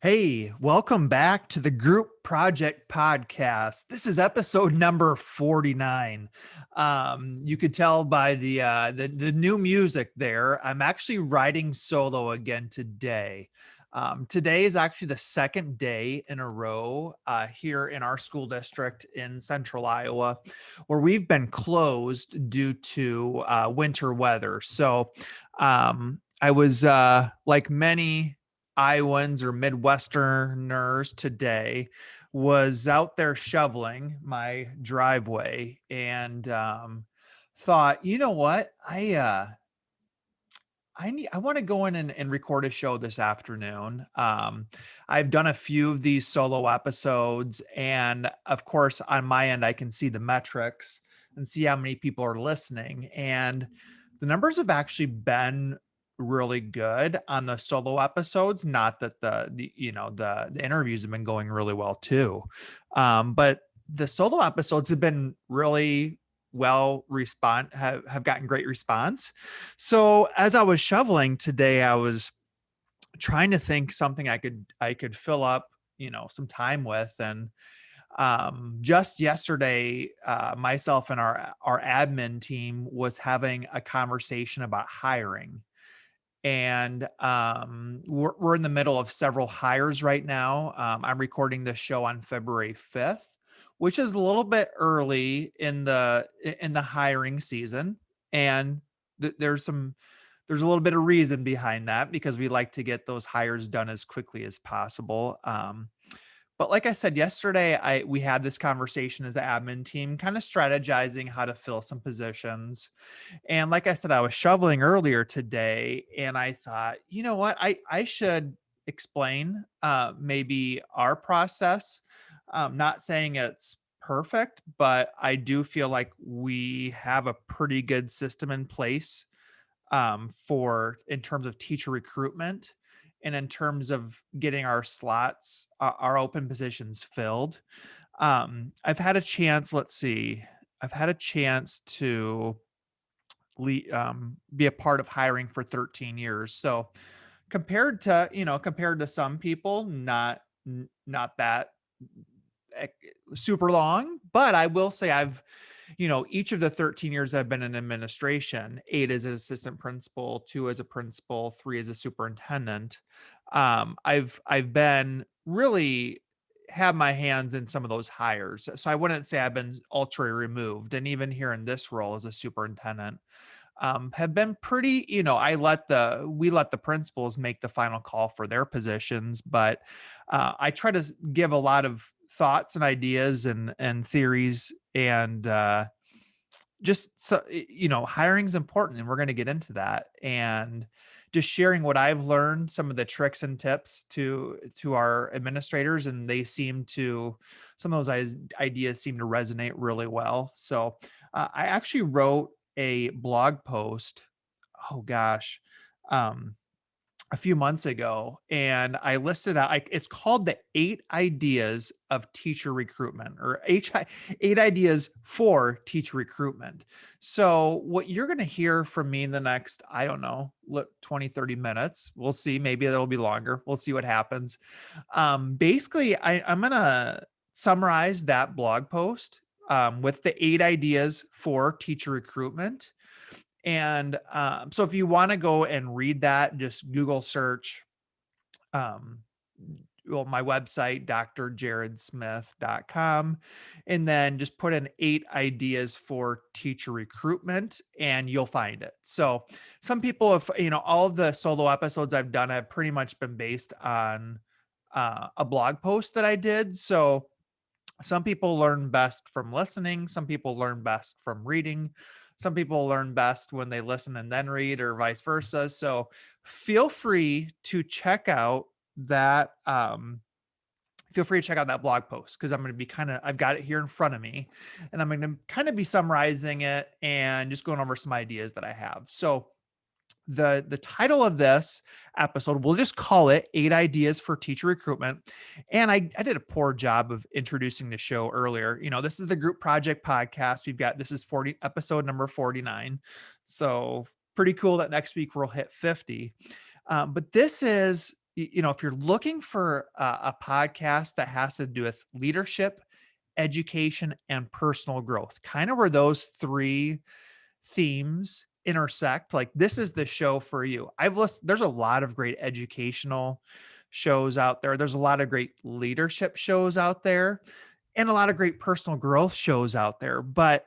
Hey, welcome back to the Group Project Podcast. This is episode number 49. You could tell by the new music there. I'm actually riding solo again today. Today is actually the second day in a row here in our school district in central Iowa, where we've been closed due to winter weather. I was like many Iowans or Midwesterners today, was out there shoveling my driveway and thought, you know what? I want to go in and record a show this afternoon. I've done a few of these solo episodes, and of course, on my end, I can see the metrics and see how many people are listening. And the numbers have actually been really good on the solo episodes. Not that the interviews have been going really well too, but the solo episodes have been really have gotten great response. So as I was shoveling today, I was trying to think something I could fill up, some time with. And just yesterday, myself and our admin team was having a conversation about hiring. And we're in the middle of several hires right now. I'm recording this show on February 5th, which is a little bit early in the hiring season. And there's a little bit of reason behind that because we like to get those hires done as quickly as possible. But like I said yesterday, we had this conversation as the admin team, kind of strategizing how to fill some positions. And like I said, I was shoveling earlier today, and I thought, you know what, I should explain maybe our process. Not saying it's perfect, but I do feel like we have a pretty good system in place for in terms of teacher recruitment and in terms of getting our slots, our open positions filled. I've had a chance, let's see, I've had a chance to be a part of hiring for 13 years. So compared to some people, not that super long, but I will say each of the 13 years I've been in administration, 8 as an assistant principal, 2 as a principal, 3 as a superintendent. I've been really have my hands in some of those hires. So I wouldn't say I've been ultra removed. And even here in this role as a superintendent, have been pretty, we let the principals make the final call for their positions, but I try to give a lot of thoughts and ideas and theories and just so hiring is important, and we're going to get into that, and just sharing what I've learned, some of the tricks and tips to our administrators, and some of those ideas seem to resonate really well. So I actually wrote a blog post, oh gosh, um a few months ago, and I listed out, it's called the 8 ideas of teacher recruitment, or 8 ideas for teacher recruitment. So what you're going to hear from me in the next, I don't know, 20, 30 minutes, we'll see, maybe it'll be longer. We'll see what happens. Basically, I'm going to summarize that blog post with the 8 ideas for teacher recruitment. And so if you want to go and read that, just Google search um, my website, drjaredsmith.com, and then just put in 8 ideas for teacher recruitment, and you'll find it. So some people have, all of the solo episodes I've done have pretty much been based on a blog post that I did. So some people learn best from listening. Some people learn best from reading. Some people learn best when they listen and then read, or vice versa. So feel free to check out that. Feel free to check out that blog post, because I'm going to be I've got it here in front of me, and I'm going to kind of be summarizing it and just going over some ideas that I have. So the title of this episode, we'll just call it 8 ideas for teacher recruitment. And I did a poor job of introducing the show earlier. This is the Group Project Podcast. This is episode number 49. So pretty cool that next week we'll hit 50. But this is if you're looking for a podcast that has to do with leadership, education, and personal growth, kind of where those three themes intersect, like this is the show for you. There's a lot of great educational shows out there. There's a lot of great leadership shows out there and a lot of great personal growth shows out there. But,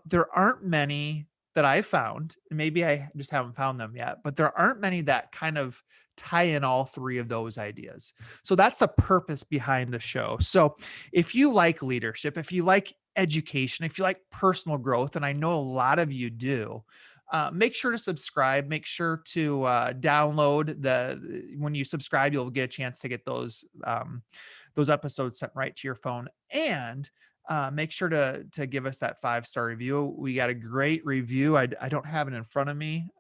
there aren't many that I found, and maybe I just haven't found them yet, but there aren't many that kind of tie in all three of those ideas. So that's the purpose behind the show. So if you like leadership, if you like education, if you like personal growth, and I know a lot of you do, make sure to subscribe. Make sure to download when you subscribe, you'll get a chance to get those episodes sent right to your phone. And make sure to give us that 5-star review. We got a great review. I don't have it in front of me.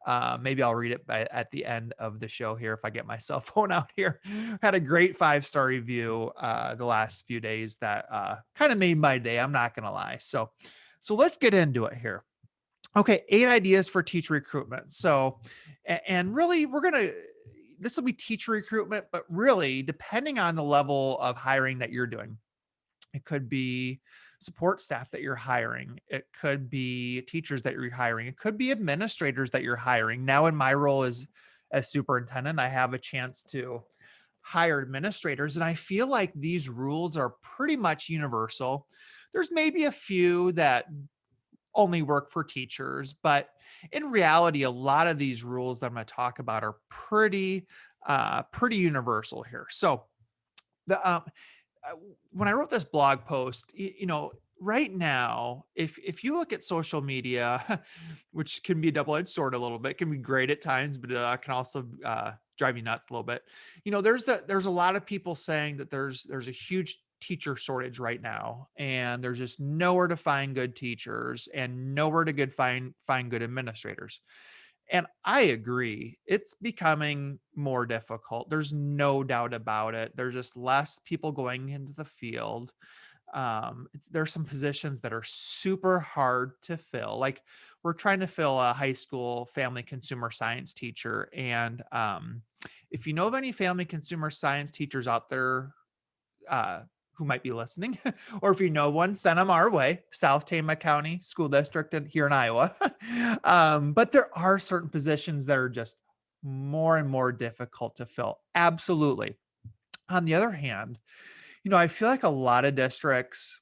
Maybe I'll read it at the end of the show here if I get my cell phone out here. Had a great 5-star review the last few days that kind of made my day. I'm not gonna lie. So let's get into it here. Okay, 8 ideas for teacher recruitment. So, and really, this will be teacher recruitment, but really, depending on the level of hiring that you're doing, it could be support staff that you're hiring. It could be teachers that you're hiring. It could be administrators that you're hiring. Now, in my role as superintendent, I have a chance to hire administrators, and I feel like these rules are pretty much universal. There's maybe a few that only work for teachers, but in reality, a lot of these rules that I'm going to talk about are pretty universal here. So the uh, when I wrote this blog post, right now, if you look at social media, which can be a double-edged sword a little bit, can be great at times, but can also drive you nuts a little bit. There's a lot of people saying that there's a huge teacher shortage right now, and there's just nowhere to find good teachers and nowhere to find good administrators. And I agree. It's becoming more difficult. There's no doubt about it. There's just less people going into the field. There's some positions that are super hard to fill. Like we're trying to fill a high school family consumer science teacher. And if you know of any family consumer science teachers out there, who might be listening, or if you know one, send them our way, South Tama County School District here in Iowa. But there are certain positions that are just more and more difficult to fill. Absolutely. On the other hand, I feel like a lot of districts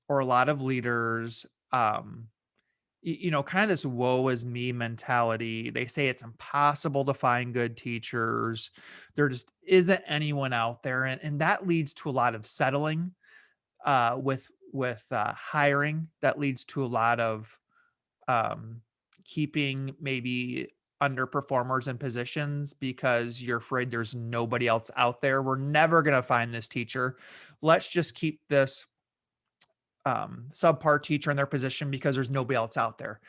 or a lot of leaders, kind of this woe is me mentality. They say it's impossible to find good teachers. There just isn't anyone out there. And that leads to a lot of settling with hiring. That leads to a lot of keeping maybe underperformers in positions because you're afraid there's nobody else out there. We're never going to find this teacher. Let's just keep this subpar teacher in their position because there's nobody else out there.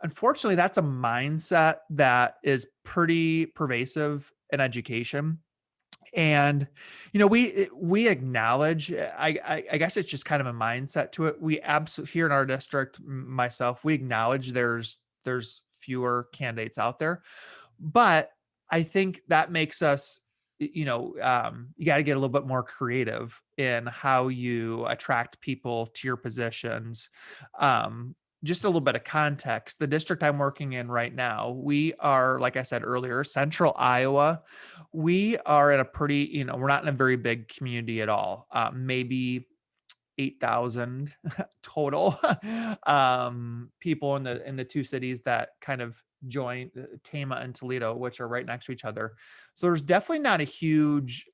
Unfortunately, that's a mindset that is pretty pervasive in education. And we acknowledge, I guess it's just kind of a mindset to it. We absolutely, here in our district, myself, we acknowledge there's fewer candidates out there, but I think that makes us, you got to get a little bit more creative in how you attract people to your positions. Just a little bit of context. The district I'm working in right now, we are, like I said earlier, central Iowa. We are in a pretty, we're not in a very big community at all. Maybe 8,000 total people in the two cities that kind of join Tama and Toledo, which are right next to each other. So there's definitely not a huge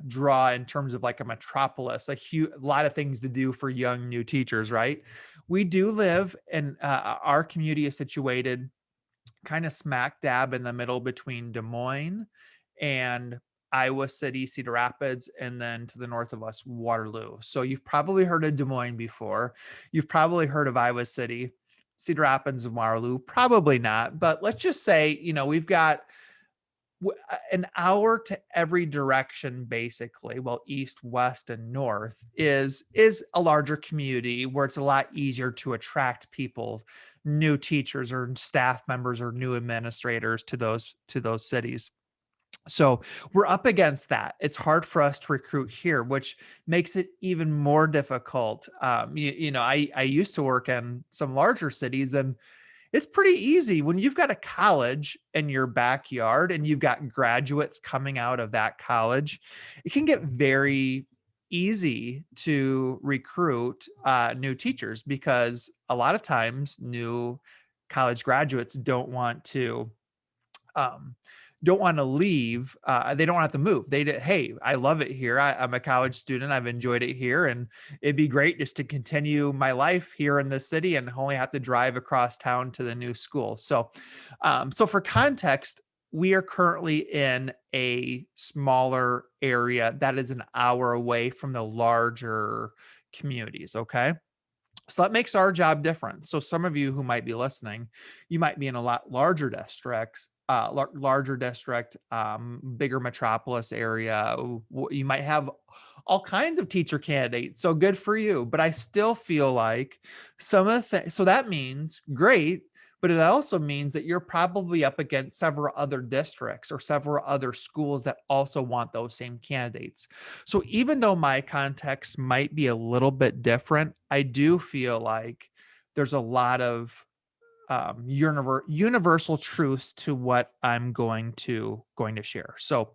draw in terms of like a metropolis, a lot of things to do for young new teachers, right? We do live in our community is situated kind of smack dab in the middle between Des Moines and Iowa City, Cedar Rapids, and then to the north of us, Waterloo. So you've probably heard of Des Moines before. You've probably heard of Iowa City, Cedar Rapids, and Waterloo. Probably not, but let's just say, we've got an hour to every direction, basically. Well, east, west, and north is a larger community where it's a lot easier to attract people, new teachers or staff members or new administrators to those cities. So we're up against that. It's hard for us to recruit here, which makes it even more difficult. I used to work in some larger cities, and it's pretty easy when you've got a college in your backyard and you've got graduates coming out of that college. It can get very easy to recruit new teachers because a lot of times new college graduates um, don't want to leave. They don't want to move. Hey, I love it here. I'm a college student. I've enjoyed it here, and it'd be great just to continue my life here in the city and only have to drive across town to the new school. So for context, we are currently in a smaller area that is an hour away from the larger communities. Okay. So that makes our job different. So some of you who might be listening, you might be in a lot larger districts, larger district, bigger metropolis area. You might have all kinds of teacher candidates. So good for you. But I still feel like some of the so that means great. But it also means that you're probably up against several other districts or several other schools that also want those same candidates. So even though my context might be a little bit different, I do feel like there's a lot of universal truths to what I'm going to share. So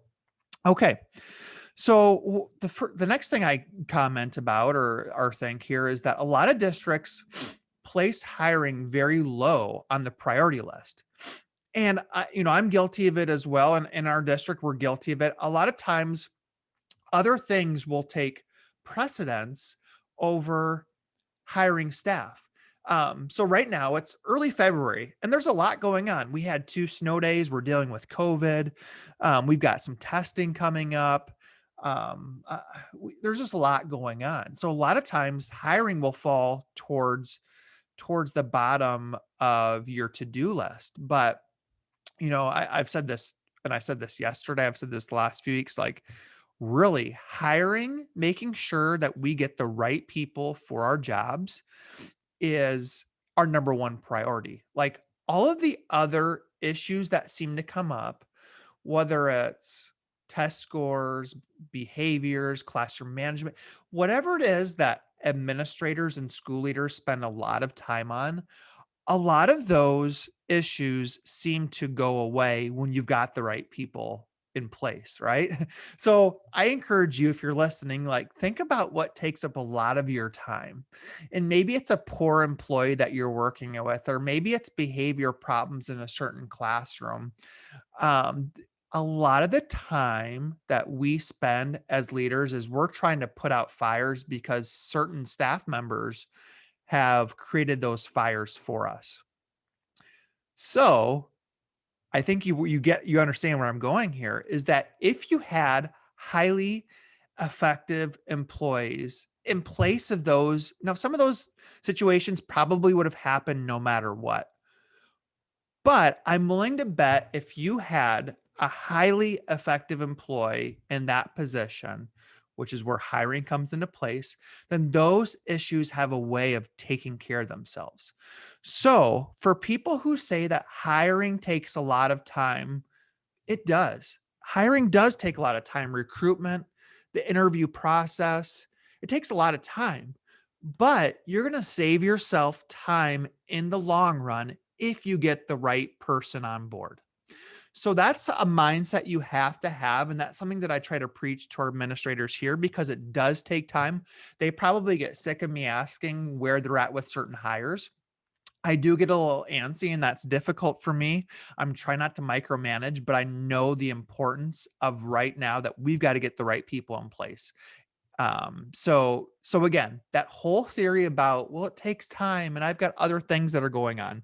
okay, so the next thing I comment about or think here is that a lot of districts place hiring very low on the priority list. And I'm guilty of it as well. And in our district, we're guilty of it. A lot of times other things will take precedence over hiring staff. So right now it's early February and there's a lot going on. We had 2 snow days. We're dealing with COVID. We've got some testing coming up. There's just a lot going on. So a lot of times hiring will fall towards the bottom of your to-do list. But I've said this, and I said this yesterday. I've said this the last few weeks. Like, really hiring, making sure that we get the right people for our jobs is our number one priority. Like all of the other issues that seem to come up, whether it's test scores, behaviors, classroom management, whatever it is that administrators and school leaders spend a lot of time on, a lot of those issues seem to go away when you've got the right people in place, right? So I encourage you, if you're listening, like think about what takes up a lot of your time. And maybe it's a poor employee that you're working with, or maybe it's behavior problems in a certain classroom. Um, a lot of the time that we spend as leaders is we're trying to put out fires because certain staff members have created those fires for us. So I think you understand where I'm going here is that if you had highly effective employees in place of those, now some of those situations probably would have happened no matter what. But I'm willing to bet if you had a highly effective employee in that position, which is where hiring comes into place, then those issues have a way of taking care of themselves. So, for people who say that hiring takes a lot of time, it does. Hiring does take a lot of time. Recruitment, the interview process, it takes a lot of time, but you're going to save yourself time in the long run if you get the right person on board. So that's a mindset you have to have. And that's something that I try to preach to our administrators here because it does take time. They probably get sick of me asking where they're at with certain hires. I do get a little antsy, and that's difficult for me. I'm trying not to micromanage, but I know the importance of right now that we've got to get the right people in place. So again, that whole theory about, well, it takes time and I've got other things that are going on.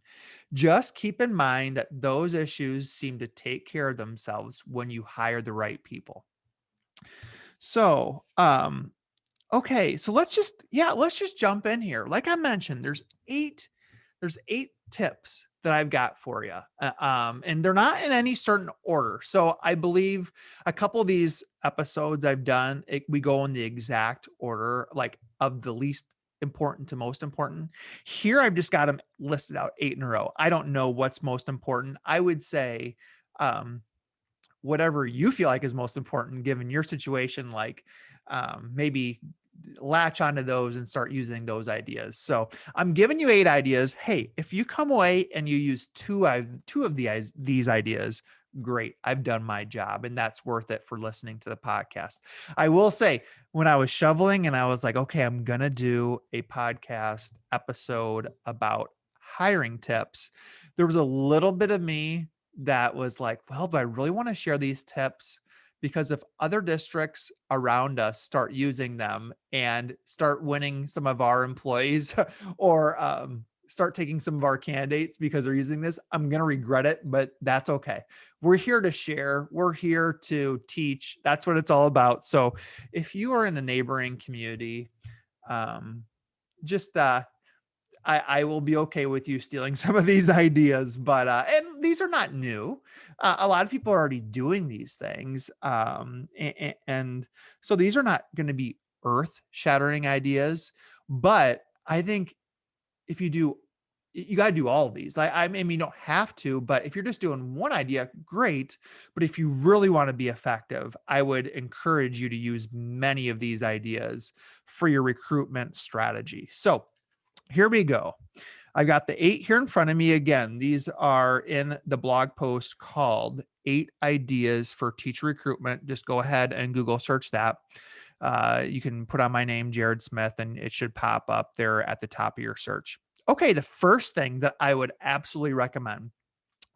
Just keep in mind that those issues seem to take care of themselves when you hire the right people. So, okay, so let's just jump in here. Like I mentioned, there's eight tips that I've got for you. And they're not in any certain order. So I believe a couple of these episodes I've done, we go in the exact order, like of the least important to most important. Here I've just got them listed out 8 in a row. I don't know what's most important. I would say, um, whatever you feel like is most important given your situation, like maybe latch onto those and start using those ideas. So I'm giving you 8 ideas. Hey, if you come away and you use two of these ideas, great. I've done my job, and that's worth it for listening to the podcast. I will say, when I was shoveling and I was like, okay, I'm going to do a podcast episode about hiring tips, there was a little bit of me that was like, well, do I really want to share these tips? Because if other districts around us start using them and start winning some of our employees or start taking some of our candidates because they're using this, I'm going to regret it, but that's okay. We're here to share. We're here to teach. That's what it's all about. So if you are in a neighboring community, just I will be okay with you stealing some of these ideas, but and these are not new. A lot of people are already doing these things, and so these are not going to be earth-shattering ideas. But I think if you do, you got to do all of these. I mean, you don't have to, but if you're just doing one idea, great. But if you really want to be effective, I would encourage you to use many of these ideas for your recruitment strategy. So here we go. I've got the 8 here in front of me. Again, these are in the blog post called 8 Ideas for Teacher Recruitment. Just go ahead and Google search that. You can put on my name, Jared Smith, and it should pop up there at the top of your search. Okay, the first thing that I would absolutely recommend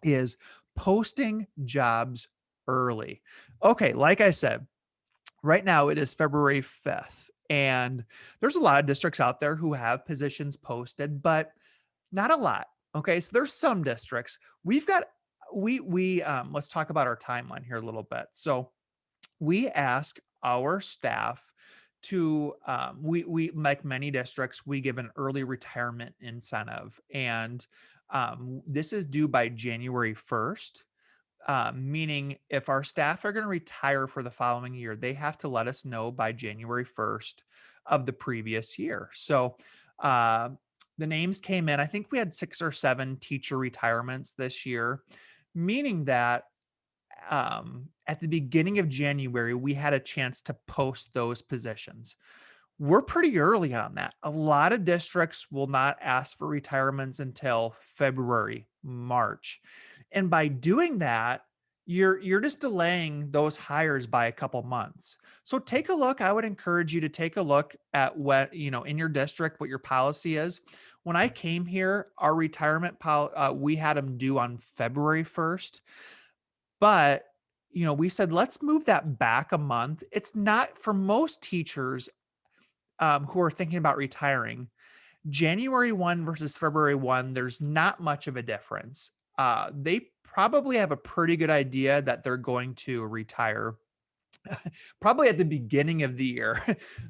is posting jobs early. Okay, like I said, right now it is February 5th, and there's a lot of districts out there who have positions posted, but not a lot. Okay, so there's some districts. We've got we let's talk about our timeline here a little bit. So we ask our staff to we like many districts, we give an early retirement incentive, and this is due by January 1st. Meaning if our staff are going to retire for the following year, they have to let us know by January 1st of the previous year. So uh, the names came in. I think we had 6 or 7 teacher retirements this year, meaning that at the beginning of January, we had a chance to post those positions. We're pretty early on that. A lot of districts will not ask for retirements until February, March. And by doing that, you're just delaying those hires by a couple months. So take a look. I would encourage you to take a look at what, in your district, what your policy is. When I came here, our retirement we had them due on February 1st. But, we said, let's move that back a month. It's not for most teachers who are thinking about retiring. January 1 versus February 1, there's not much of a difference. They probably have a pretty good idea that they're going to retire probably at the beginning of the year.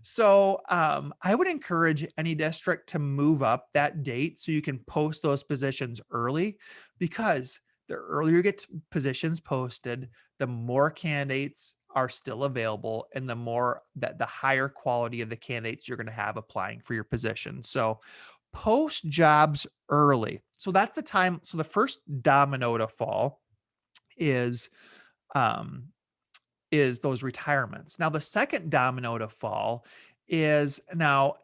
So I would encourage any district to move up that date so you can post those positions early, because the earlier you get positions posted, the more candidates are still available, and the more that the higher quality of the candidates you're going to have applying for your position. So post jobs early. So that's the time. So the first domino to fall is um, is those retirements. Now, the second domino to fall is now,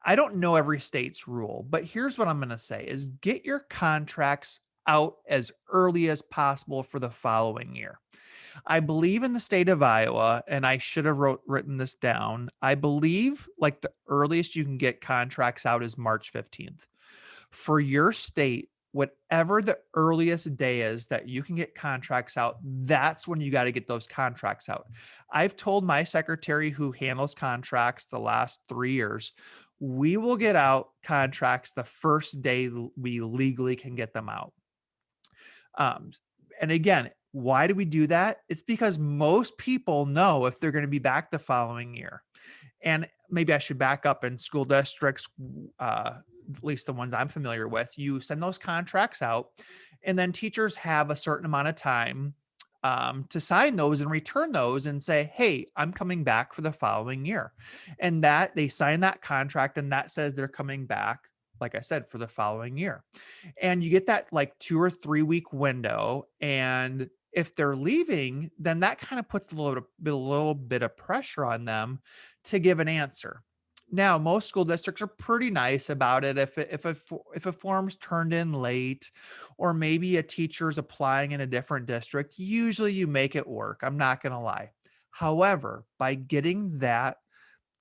I don't know every state's rule, but here's what I'm going to say is get your contracts out as early as possible for the following year. I believe in the state of Iowa, and I should have written this down. I believe like the earliest you can get contracts out is March 15th. For your state, whatever the earliest day is that you can get contracts out, that's when you got to get those contracts out. I've told my secretary who handles contracts the last 3 years, we will get out contracts the first day we legally can get them out. And again, why do we do that? It's because most people know if they're going to be back the following year. And maybe I should back up. In school districts, at least the ones I'm familiar with, you send those contracts out, and then teachers have a certain amount of time to sign those and return those and say, hey, I'm coming back for the following year. And that they sign that contract, and that says they're coming back, like I said, for the following year. And you get that like 2 or 3 week window. And If they're leaving, then that kind of puts a little bit of pressure on them to give an answer. Now, most school districts are pretty nice about it. If a form's turned in late, or maybe a teacher's applying in a different district, usually you make it work. I'm not going to lie. However, by getting that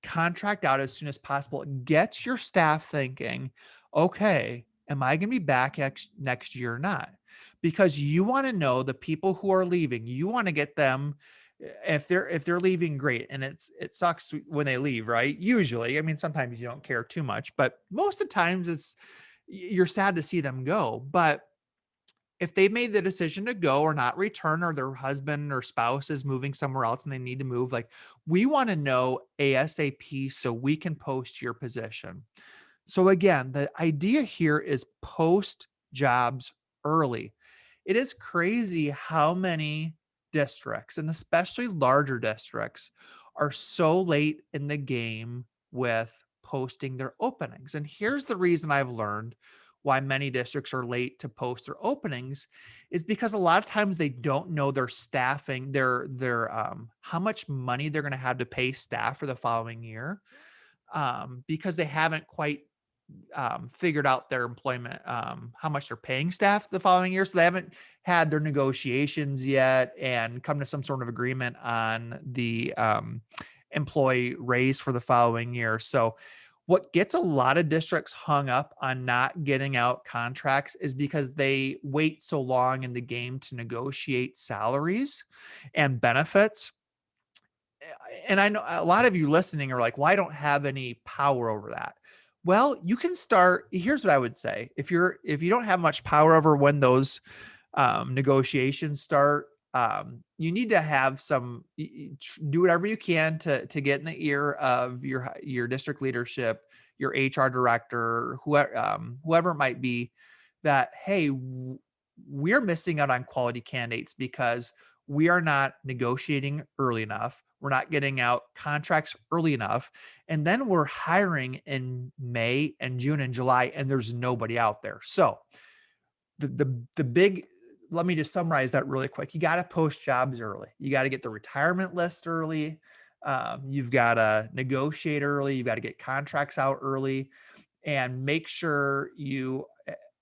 contract out as soon as possible, it gets your staff thinking, okay, am I going to be back next year or not? Because you want to know the people who are leaving. You want to get them, if they're leaving, great. And it sucks when they leave, right? Usually, I mean, sometimes you don't care too much, but most of the times you're sad to see them go. But if they made the decision to go or not return, or their husband or spouse is moving somewhere else and they need to move, like, we want to know ASAP so we can post your position. So again, the idea here is post jobs early. It is crazy how many districts, and especially larger districts, are so late in the game with posting their openings. And here's the reason I've learned why many districts are late to post their openings is because a lot of times they don't know their staffing, their how much money they're going to have to pay staff for the following year, because they haven't quite figured out their employment, how much they're paying staff the following year. So they haven't had their negotiations yet and come to some sort of agreement on the employee raise for the following year. So what gets a lot of districts hung up on not getting out contracts is because they wait so long in the game to negotiate salaries and benefits. And I know a lot of you listening are like, well, I don't have any power over that. Well, you can start. Here's what I would say. If you don't have much power over when those negotiations start, you need to have do whatever you can to get in the ear of your district leadership, your HR director, whoever it might be, that, hey, we're missing out on quality candidates because we are not negotiating early enough. We're not getting out contracts early enough. And then we're hiring in May and June and July, and there's nobody out there. So the big, let me just summarize that really quick. You got to post jobs early. You got to get the retirement list early. You've got to negotiate early. You've got to get contracts out early, and make sure you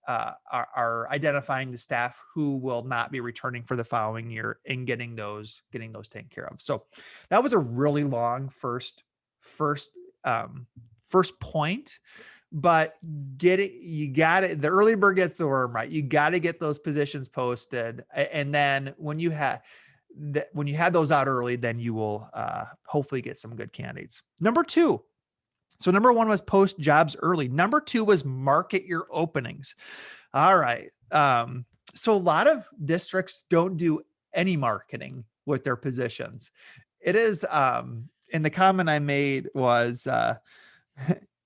are identifying the staff who will not be returning for the following year and getting those taken care of. So that was a really long first point, but you got it. The early bird gets the worm, right? You got to get those positions posted. And then when you have those out early, then you will hopefully get some good candidates. Number 2. So number 1 was post jobs early. Number 2 was market your openings. All right. So a lot of districts don't do any marketing with their positions. It is, and the comment I made was,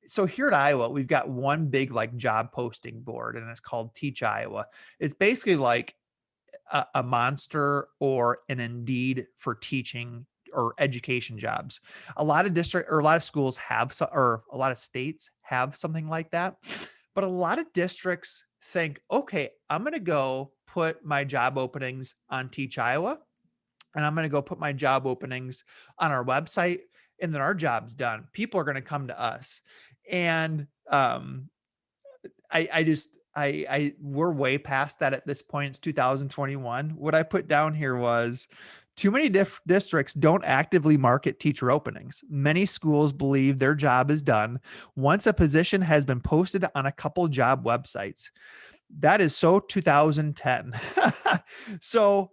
so here at Iowa, we've got one big like job posting board, and it's called Teach Iowa. It's basically like a Monster or an Indeed for teaching or education jobs. A lot of schools have, or a lot of states have something like that. But a lot of districts think, okay, I'm going to go put my job openings on Teach Iowa, and I'm going to go put my job openings on our website, and then our job's done. People are going to come to us. And we're way past that at this point. It's 2021. What I put down here was too many districts don't actively market teacher openings. Many schools believe their job is done once a position has been posted on a couple job websites. That is so 2010. So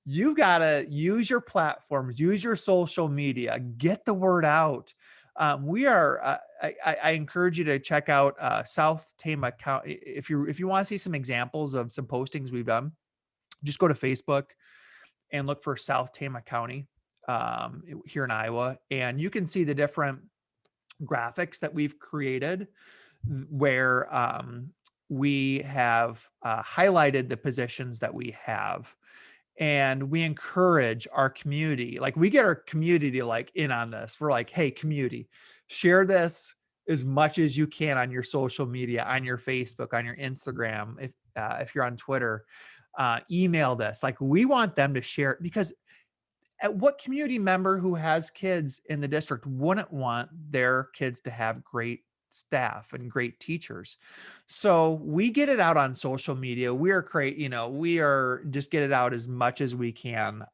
you've got to use your platforms, use your social media, get the word out. I encourage you to check out South Tama County. If you want to see some examples of some postings we've done, just go to Facebook and look for South Tama County here in Iowa, and you can see the different graphics that we've created where we have highlighted the positions that we have. And we encourage our community, like we get our community like in on this. We're like, hey, community, share this as much as you can on your social media, on your Facebook, on your Instagram, if you're on Twitter. email this. Like, we want them to share it, because at what community member who has kids in the district wouldn't want their kids to have great staff and great teachers? So we get it out on social media. We are we are just get it out as much as we can.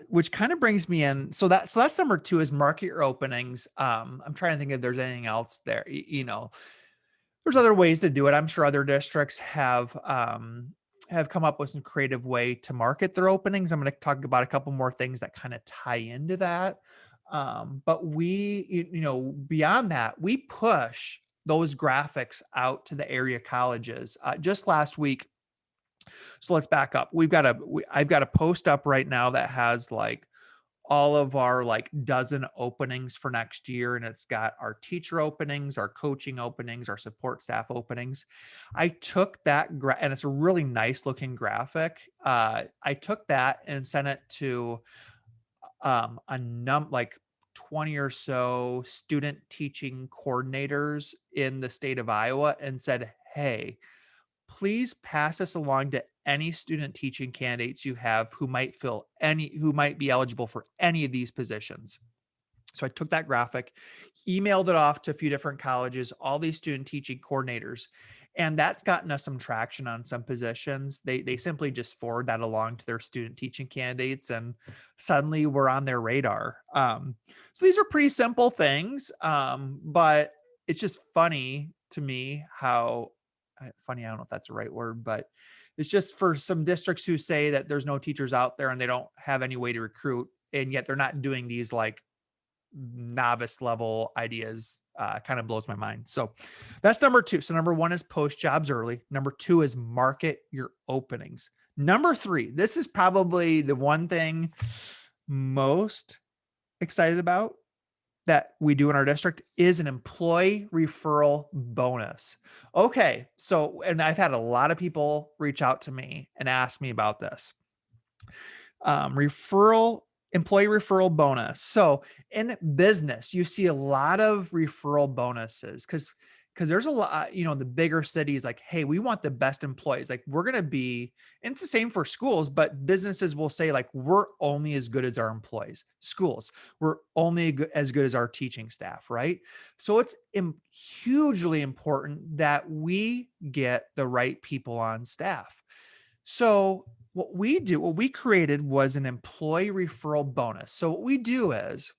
Which kind of brings me in. So that's number 2, is market your openings. I'm trying to think if there's anything else there. There's other ways to do it. I'm sure other districts have come up with some creative way to market their openings. I'm going to talk about a couple more things that kind of tie into that. But beyond that, we push those graphics out to the area colleges. Just last week, so let's back up. I've got a post up right now that has like all of our like dozen openings for next year. And it's got our teacher openings, our coaching openings, our support staff openings. I took that and it's a really nice looking graphic. I took that and sent it to like 20 or so student teaching coordinators in the state of Iowa and said, hey, please pass this along to any student teaching candidates you have who might be eligible for any of these positions. So I took that graphic, emailed it off to a few different colleges, all these student teaching coordinators, and that's gotten us some traction on some positions. They simply just forward that along to their student teaching candidates, and suddenly we're on their radar. So these are pretty simple things, but it's just funny to me how funny, I don't know if that's the right word, but it's just for some districts who say that there's no teachers out there and they don't have any way to recruit, and yet they're not doing these like novice level ideas. Kind of blows my mind. So that's number 2. So number 1 is post jobs early. Number 2 is market your openings. Number 3, this is probably the one thing most excited about that we do in our district, is an employee referral bonus. Okay. So, and I've had a lot of people reach out to me and ask me about this. Employee referral bonus. So in business, you see a lot of referral bonuses because there's a lot, the bigger cities, like, hey, we want the best employees. Like, we're going to be, and it's the same for schools, but businesses will say, like, we're only as good as our employees. Schools, we're only as good as our teaching staff, right? So it's hugely important that we get the right people on staff. So what we created was an employee referral bonus. So what we do is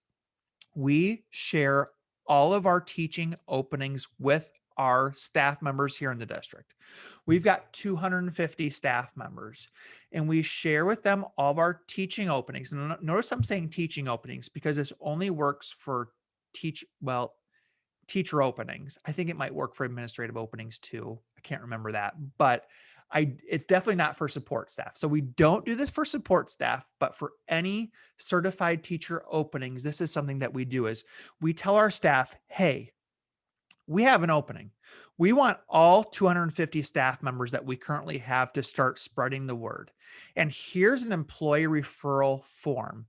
we share all of our teaching openings with our staff members here in the district. We've got 250 staff members, and we share with them all of our teaching openings. And notice I'm saying teaching openings because this only works for teacher openings. I think it might work for administrative openings too. I can't remember that, but it's definitely not for support staff. So we don't do this for support staff, but for any certified teacher openings, this is something that we do. Is we tell our staff, hey, we have an opening. We want all 250 staff members that we currently have to start spreading the word. And here's an employee referral form.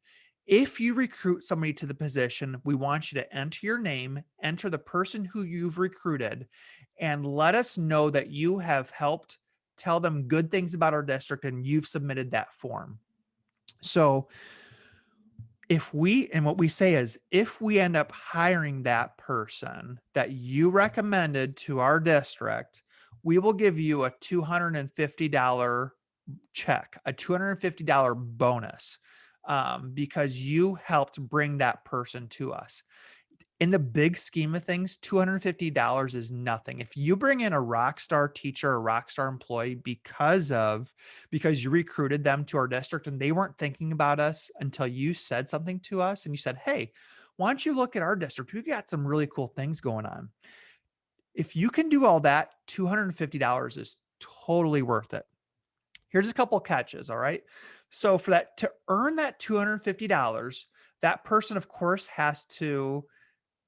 If you recruit somebody to the position, we want you to enter your name, enter the person who you've recruited, and let us know that you have helped tell them good things about our district and you've submitted that form. So what we say is, if we end up hiring that person that you recommended to our district, we will give you a $250 check, a $250 bonus, because you helped bring that person to us. In the big scheme of things, $250 is nothing. If you bring in a rock star teacher, a rock star employee because you recruited them to our district and they weren't thinking about us until you said something to us and you said, hey, why don't you look at our district? We've got some really cool things going on. If you can do all that, $250 is totally worth it. Here's a couple of catches. All right. So to earn that $250, that person, of course, has to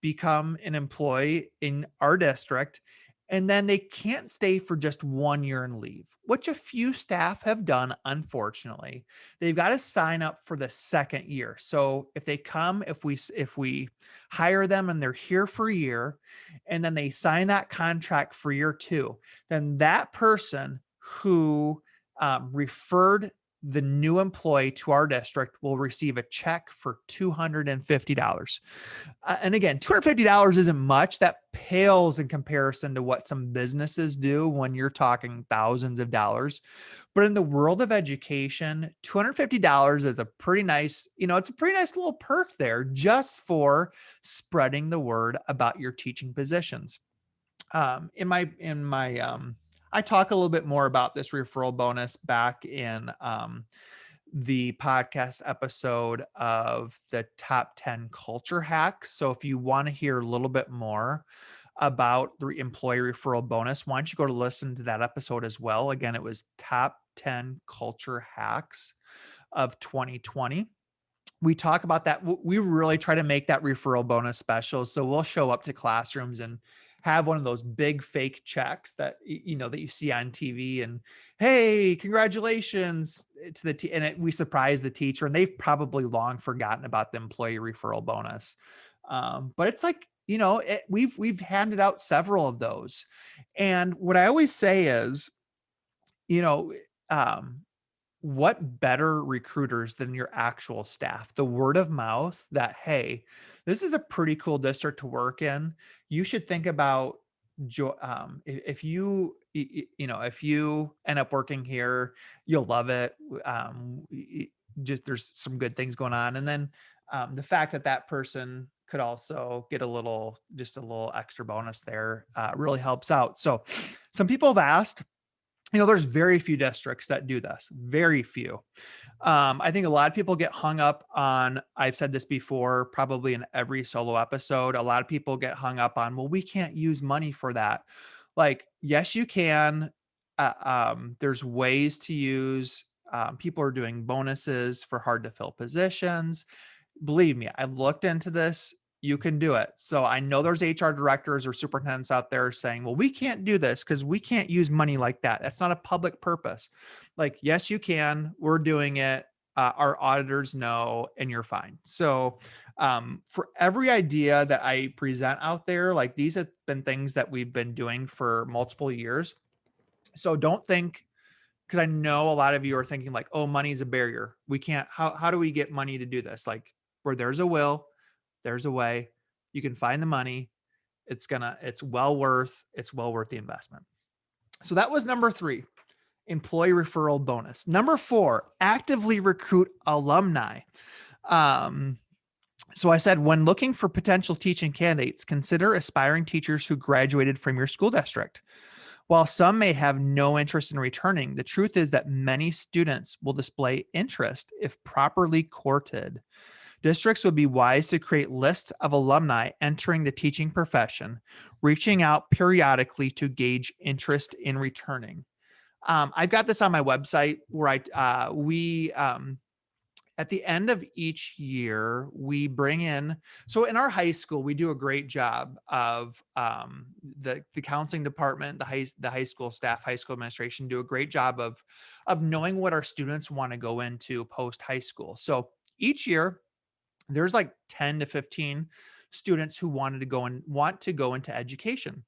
become an employee in our district, and then they can't stay for just 1 year and leave, which a few staff have done. Unfortunately, they've got to sign up for the second year. So if we hire them and they're here for a year, and then they sign that contract for year 2, then that person who referred the new employee to our district will receive a check for $250. And again, $250 isn't much. That pales in comparison to what some businesses do when you're talking thousands of dollars. But in the world of education, $250 is a pretty nice, it's a pretty nice little perk there just for spreading the word about your teaching positions. I talk a little bit more about this referral bonus back in the podcast episode of the top 10 culture hacks. So if you want to hear a little bit more about the employee referral bonus, why don't you go to listen to that episode as well? Again, it was top 10 culture hacks of 2020. We talk about that. We really try to make that referral bonus special. So we'll show up to classrooms and have one of those big fake checks that that you see on TV, and hey, congratulations to we surprise the teacher, and they've probably long forgotten about the employee referral bonus. But it's like, we've handed out several of those, and what I always say is, um, what better recruiters than your actual staff? The word of mouth that, hey, this is a pretty cool district to work in. You should think about if if you end up working here, you'll love it. Just there's some good things going on, and then the fact that that person could also get a little extra bonus there really helps out. So some people have asked, there's very few districts that do this, very few. I think a lot of people get hung up on, I've said this before, probably in every solo episode, a lot of people get hung up on, well, we can't use money for that. Like, yes, you can. There's ways to use, people are doing bonuses for hard to fill positions. Believe me, I've looked into this. You can do it. So I know there's HR directors or superintendents out there saying, well, we can't do this because we can't use money like that. That's not a public purpose. Like, yes, you can. We're doing it. Our auditors know, and you're fine. So for every idea that I present out there, like, these have been things that we've been doing for multiple years. So don't think, because I know a lot of you are thinking like, oh, money is a barrier. We can't, how do we get money to do this? Like, where there's a will, there's a way. You can find the money. It's well worth the investment. So that was number 3, employee referral bonus. Number 4, actively recruit alumni. So I said, when looking for potential teaching candidates, consider aspiring teachers who graduated from your school district. While some may have no interest in returning, the truth is that many students will display interest if properly courted. Districts would be wise to create lists of alumni entering the teaching profession, reaching out periodically to gauge interest in returning. I've got this on my website where at the end of each year, we bring in, so in our high school, we do a great job of the counseling department, the high school staff, high school administration do a great job of knowing what our students want to go into post high school. So each year, there's like 10 to 15 students who want to go into education.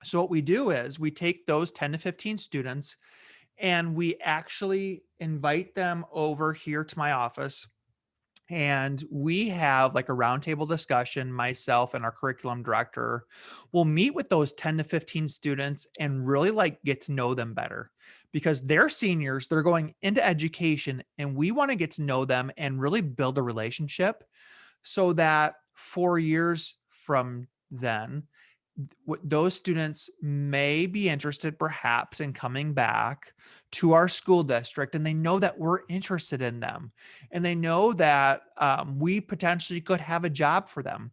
So what we do is we take those 10 to 15 students and we actually invite them over here to my office, and we have like a roundtable discussion. Myself and our curriculum director will meet with those 10 to 15 students and really like get to know them better, because they're seniors, they're going into education, and we want to get to know them and really build a relationship so that 4 years from then, those students may be interested perhaps in coming back to our school district, and they know that we're interested in them, and they know that we potentially could have a job for them.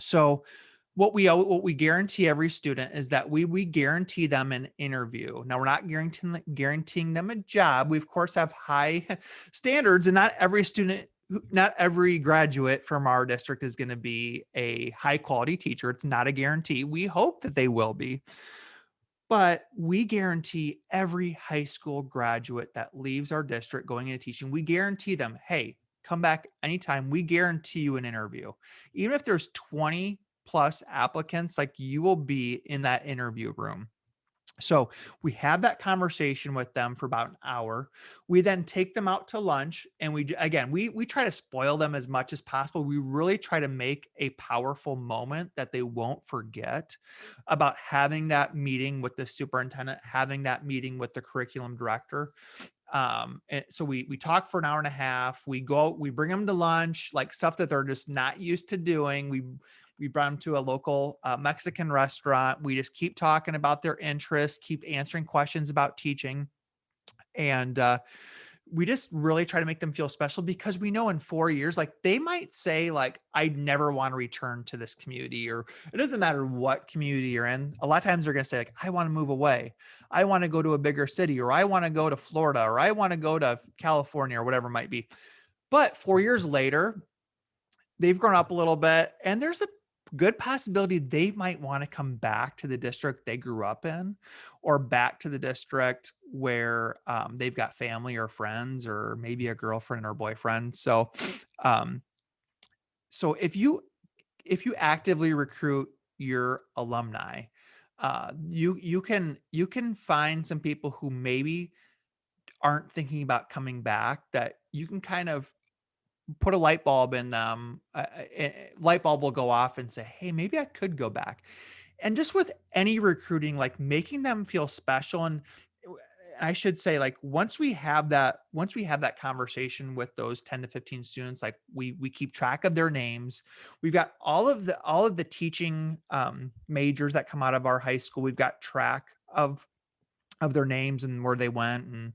So what we guarantee every student is that we guarantee them an interview. Now, we're not guaranteeing them a job. We of course have high standards, and not every graduate from our district is going to be a high quality teacher. It's not a guarantee. We hope that they will be, but we guarantee every high school graduate that leaves our district going into teaching, we guarantee them, hey, come back anytime. We guarantee you an interview. Even if there's 20 plus applicants, like, you will be in that interview room. So we have that conversation with them for about an hour. We then take them out to lunch, and again, we try to spoil them as much as possible. We really try to make a powerful moment that they won't forget about having that meeting with the superintendent, having that meeting with the curriculum director. And so we talk for an hour and a half. We bring them to lunch, like stuff that they're just not used to doing. We brought them to a local Mexican restaurant. We just keep talking about their interests, keep answering questions about teaching. And we just really try to make them feel special, because we know in 4 years, like they might say like, I never want to return to this community, or it doesn't matter what community you're in. A lot of times they're going to say like, I want to move away. I want to go to a bigger city, or I want to go to Florida, or I want to go to California, or whatever it might be. But 4 years later, they've grown up a little bit, and there's a good possibility they might want to come back to the district they grew up in, or back to the district where they've got family or friends, or maybe a girlfriend or boyfriend. Um, so if you actively recruit your alumni, you can find some people who maybe aren't thinking about coming back, that you can kind of put a light bulb in them. Light bulb will go off and say, hey, maybe I could go back. And just with any recruiting, like making them feel special. And I should say, like, once we have that conversation with those 10 to 15 students, like we keep track of their names. We've got all of the teaching majors that come out of our high school. We've got track of their names and where they went, and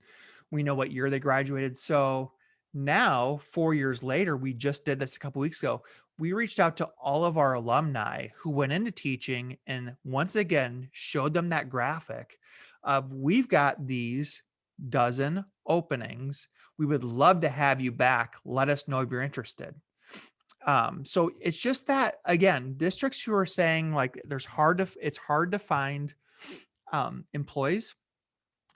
we know what year they graduated. So now, 4 years later, we just did this a couple weeks ago. We reached out to all of our alumni who went into teaching, and once again showed them that graphic of, we've got these dozen openings. We would love to have you back. Let us know if you're interested. So it's just that, again, districts who are saying like it's hard to find employees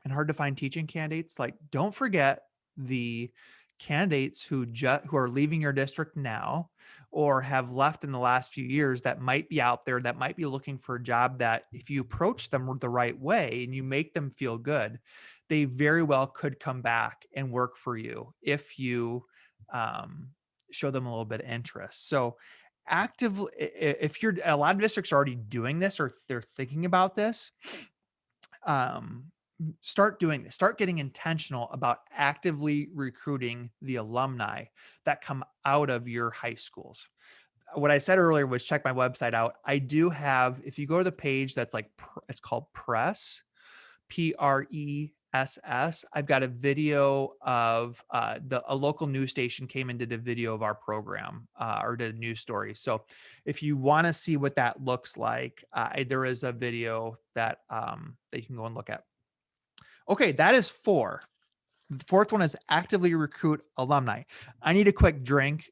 and hard to find teaching candidates. Like, don't forget the candidates who are leaving your district now, or have left in the last few years, that might be out there, that might be looking for a job, that if you approach them the right way and you make them feel good, they very well could come back and work for you if you um, show them a little bit of interest. So actively, if you're a lot of districts are already doing this, or they're thinking about this, um, start doing this. Start getting intentional about actively recruiting the alumni that come out of your high schools. What I said earlier was check my website out. I do have, if you go to the page that's like, it's called Press, PRESS. I've got a video of a local news station came and did a video of our program, or did a news story. So if you want to see what that looks like, there is a video that you can go and look at. Okay, that is 4. The 4th one is actively recruit alumni. I need a quick drink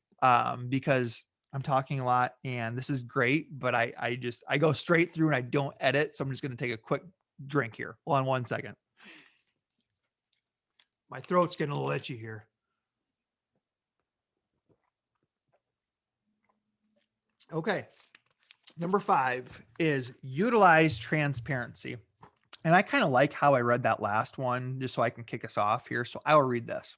because I'm talking a lot, and this is great, but I go straight through and I don't edit. So I'm just going to take a quick drink here. Hold on 1 second. My throat's getting a little itchy here. Okay. Number 5 is utilize transparency. And I kind of like how I read that last one, just so I can kick us off here. So I will read this.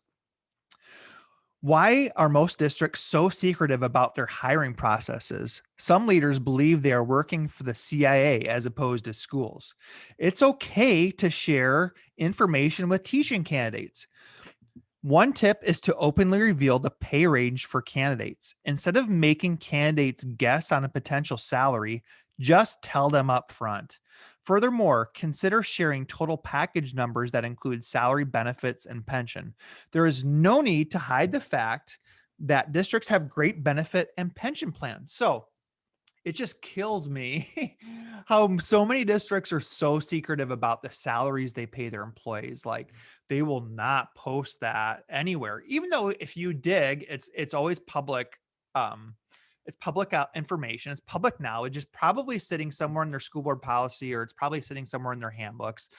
Why are most districts so secretive about their hiring processes? Some leaders believe they are working for the CIA as opposed to schools. It's okay to share information with teaching candidates. One tip is to openly reveal the pay range for candidates. Instead of making candidates guess on a potential salary, just tell them up front. Furthermore, consider sharing total package numbers that include salary, benefits, and pension. There is no need to hide the fact that districts have great benefit and pension plans. So it just kills me how so many districts are so secretive about the salaries they pay their employees. Like, they will not post that anywhere, even though if you dig, it's always public. It's public information. It's public knowledge. It's probably sitting somewhere in their school board policy, or it's probably sitting somewhere in their handbooks,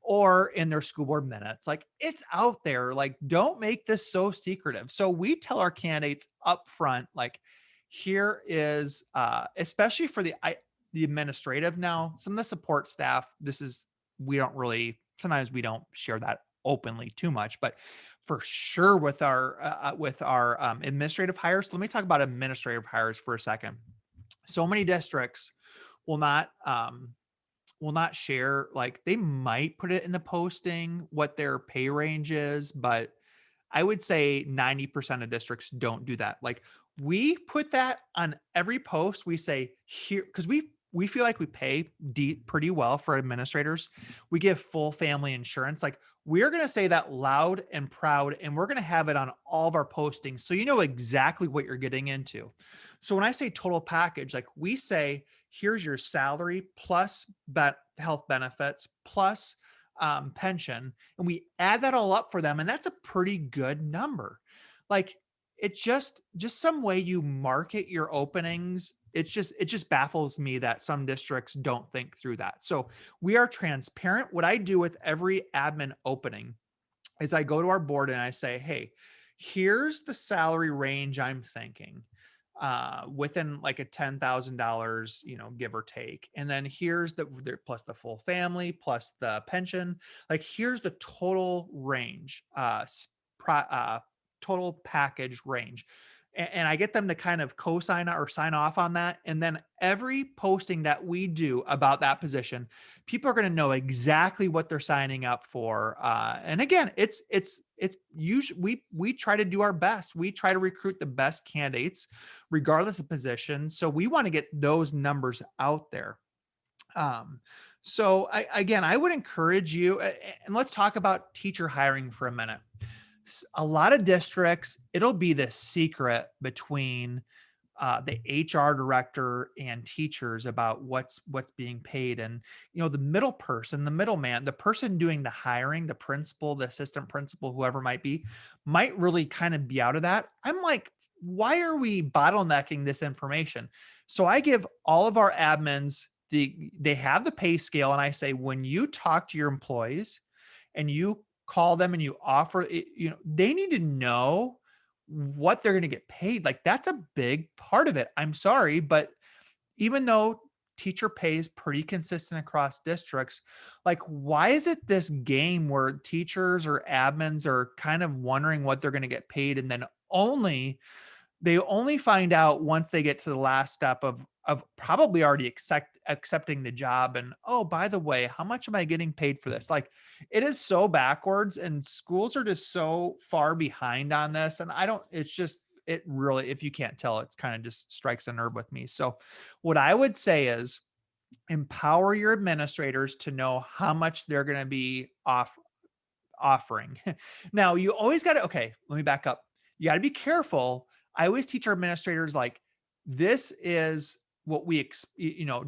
or in their school board minutes. Like, it's out there. Like, don't make this so secretive. So we tell our candidates up front, like, here is especially for the administrative. Now, some of the support staff, this is sometimes we don't share that openly too much, but for sure with our administrative hires. Let me talk about administrative hires for a second. So many districts will not share, like they might put it in the posting what their pay range is, but I would say 90% of districts don't do that. Like we put that on every post. We say here, because we feel like we pay pretty well for administrators. We give full family insurance. Like we're going to say that loud and proud, and we're going to have it on all of our postings. So you know exactly what you're getting into. So when I say total package, like we say, here's your salary plus health benefits plus pension, and we add that all up for them, and that's a pretty good number. Like it's just some way you market your openings. It just baffles me that some districts don't think through that. So we are transparent. What I do with every admin opening is I go to our board and I say, hey, here's the salary range I'm thinking within like a $10,000, give or take. And then here's the plus the full family, plus the pension. Like here's the total range, total package range. And I get them to kind of co-sign or sign off on that. And then every posting that we do about that position, people are going to know exactly what they're signing up for. And again, it's usually we try to do our best. We try to recruit the best candidates, regardless of position. So we want to get those numbers out there. So I would encourage you, and let's talk about teacher hiring for a minute. A lot of districts, it'll be the secret between the HR director and teachers about what's being paid. And, the middle person, the middleman, the person doing the hiring, the principal, the assistant principal, whoever might be, might really kind of be out of that. I'm like, why are we bottlenecking this information? So I give all of our admins, they have the pay scale. And I say, when you talk to your employees and you call them and you offer it, they need to know what they're going to get paid. Like that's a big part of it. I'm sorry, but even though teacher pay is pretty consistent across districts, like why is it this game where teachers or admins are kind of wondering what they're going to get paid, and then they only find out once they get to the last step of probably already accepting the job. And, oh, by the way, how much am I getting paid for this? Like it is so backwards, and schools are just so far behind on this. And it really, if you can't tell, it's kind of just strikes a nerve with me. So what I would say is empower your administrators to know how much they're going to be offering. Now you always got to, okay, let me back up. You got to be careful. I always teach our administrators, like, this is what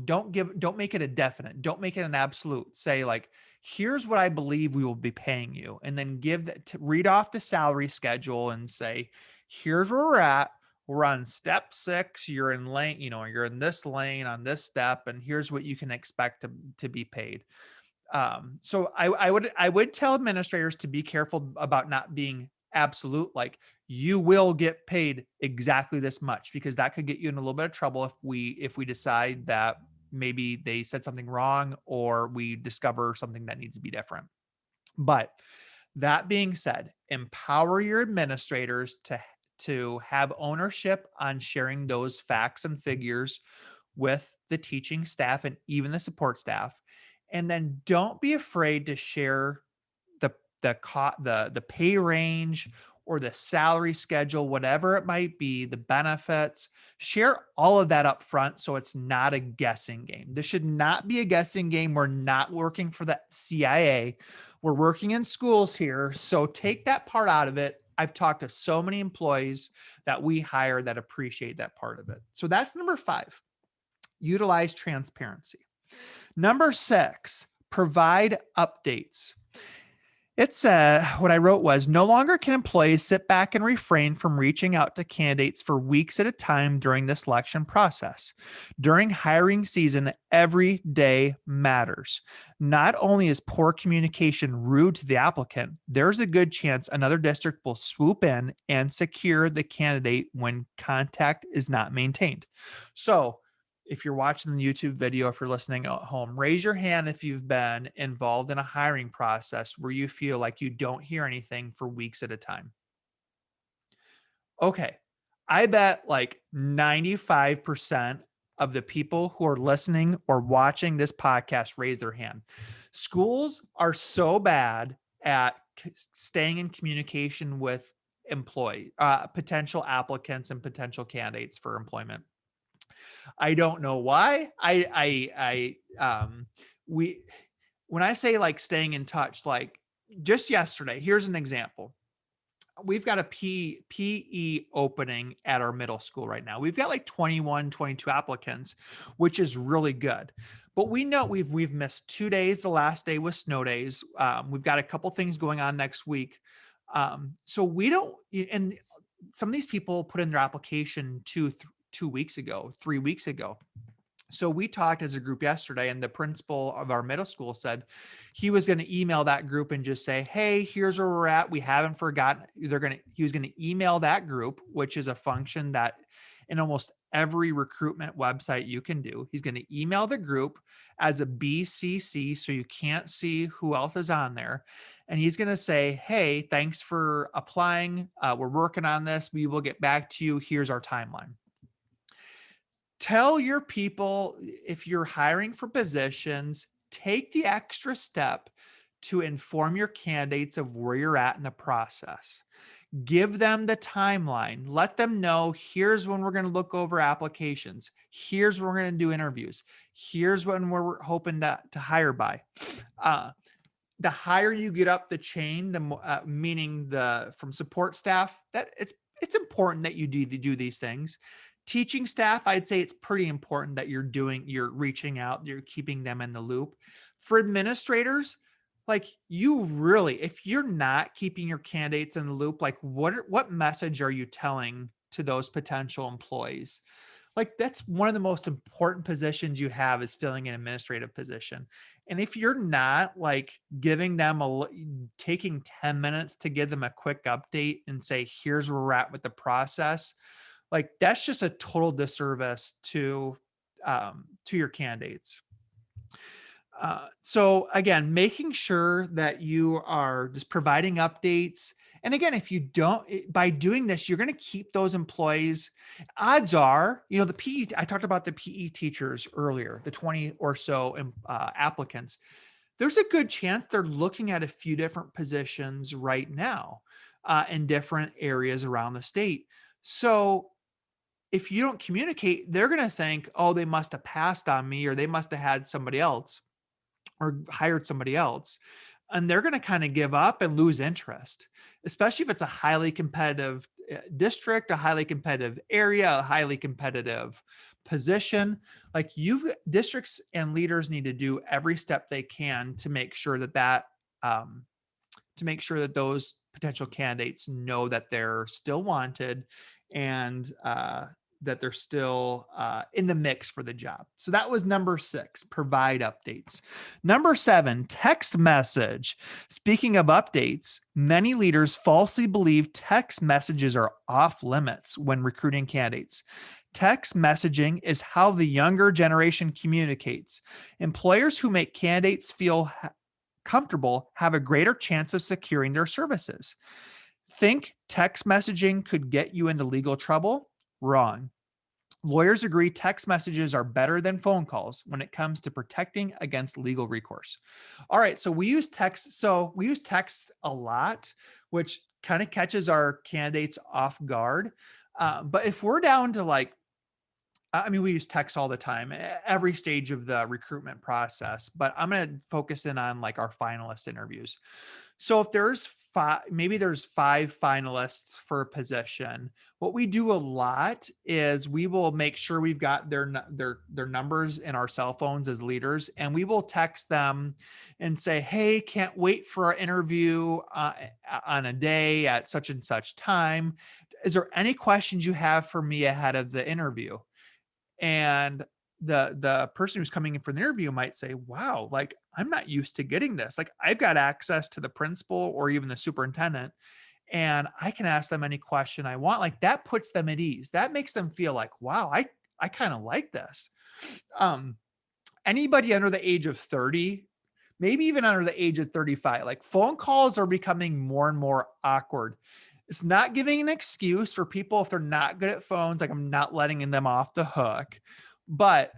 don't make it a definite. Don't make it an absolute. Say like, here's what I believe we will be paying you. And then read off the salary schedule and say, here's where we're at. We're on step 6. You're in lane, you're in this lane on this step. And here's what you can expect to be paid. So I would tell administrators to be careful about not being absolute, like you will get paid exactly this much, because that could get you in a little bit of trouble if we decide that maybe they said something wrong or we discover something that needs to be different. But that being said, empower your administrators to have ownership on sharing those facts and figures with the teaching staff and even the support staff. And then don't be afraid to share the pay range or the salary schedule, whatever it might be, the benefits. Share all of that up front so it's not a guessing game. This should not be a guessing game. We're not working for the CIA. We're working in schools here. So take that part out of it. I've talked to so many employees that we hire that appreciate that part of it. So that's number 5. Utilize transparency. Number 6, provide updates. It's what I wrote was, no longer can employees sit back and refrain from reaching out to candidates for weeks at a time during the selection process. During hiring season, every day matters. Not only is poor communication rude to the applicant, there's a good chance another district will swoop in and secure the candidate when contact is not maintained. So if you're watching the YouTube video, if you're listening at home, raise your hand if you've been involved in a hiring process where you feel like you don't hear anything for weeks at a time. Okay. I bet like 95% of the people who are listening or watching this podcast raise their hand. Schools are so bad at staying in communication with potential applicants and potential candidates for employment. I don't know why. We, when I say like staying in touch, like just yesterday, here's an example. We've got a PE opening at our middle school right now. We've got like 21, 22 applicants, which is really good. But we know we've missed 2 days. The last day was snow days. We've got a couple things going on next week. So we don't, and some of these people put in their application 2 weeks ago, 3 weeks ago. So we talked as a group yesterday, and the principal of our middle school said he was going to email that group and just say, "Hey, here's where we're at. We haven't forgotten." He was going to email that group, which is a function that in almost every recruitment website you can do. He's going to email the group as a BCC, so you can't see who else is on there. And he's going to say, "Hey, thanks for applying. We're working on this. We will get back to you. Here's our timeline." Tell your people, if you're hiring for positions, take the extra step to inform your candidates of where you're at in the process. Give them the timeline. Let them know, here's when we're going to look over applications. Here's when we're going to do interviews. Here's when we're hoping to hire by. The higher you get up the chain, meaning from support staff, that it's important that you do these things. Teaching staff, I'd say it's pretty important that you're reaching out, you're keeping them in the loop. For administrators, like if you're not keeping your candidates in the loop, like what message are you telling to those potential employees? Like that's one of the most important positions you have, is filling an administrative position. And if you're not like taking 10 minutes to give them a quick update and say, here's where we're at with the process, like that's just a total disservice to your candidates. So again, making sure that you are just providing updates. And again, if you don't, by doing this, you're going to keep those employees. Odds are, I talked about the PE teachers earlier, the 20 or so applicants. There's a good chance they're looking at a few different positions right now in different areas around the state. So if you don't communicate, they're going to think, oh, they must have passed on me, or they must have had somebody else or hired somebody else. And they're going to kind of give up and lose interest, especially if it's a highly competitive district, a highly competitive area, a highly competitive position. Like districts and leaders need to do every step they can to make sure that those potential candidates know that they're still wanted and that they're still in the mix for the job. So that was number 6, provide updates. Number 7, text message. Speaking of updates, many leaders falsely believe text messages are off limits when recruiting candidates. Text messaging is how the younger generation communicates. Employers who make candidates feel comfortable have a greater chance of securing their services. Think text messaging could get you into legal trouble? Wrong. Lawyers agree text messages are better than phone calls when it comes to protecting against legal recourse. All right, so we use text. So we use text a lot, which kind of catches our candidates off guard. But if we're down to we use text all the time, every stage of the recruitment process, but I'm going to focus in on like our finalist interviews. So if there's there's 5 finalists for a position, what we do a lot is we will make sure we've got their numbers in our cell phones as leaders, and we will text them and say, hey, can't wait for our interview on a day at such and such time. Is there any questions you have for me ahead of the interview? And the person who's coming in for the interview might say, wow, like I'm not used to getting this. Like I've got access to the principal or even the superintendent, and I can ask them any question I want. Like that puts them at ease. That makes them feel like, wow, I kind of like this. Um, Anybody under the age of 30, maybe even under the age of 35, like phone calls are becoming more and more awkward. It's not giving an excuse for people if they're not good at phones. Like I'm not letting them off the hook, but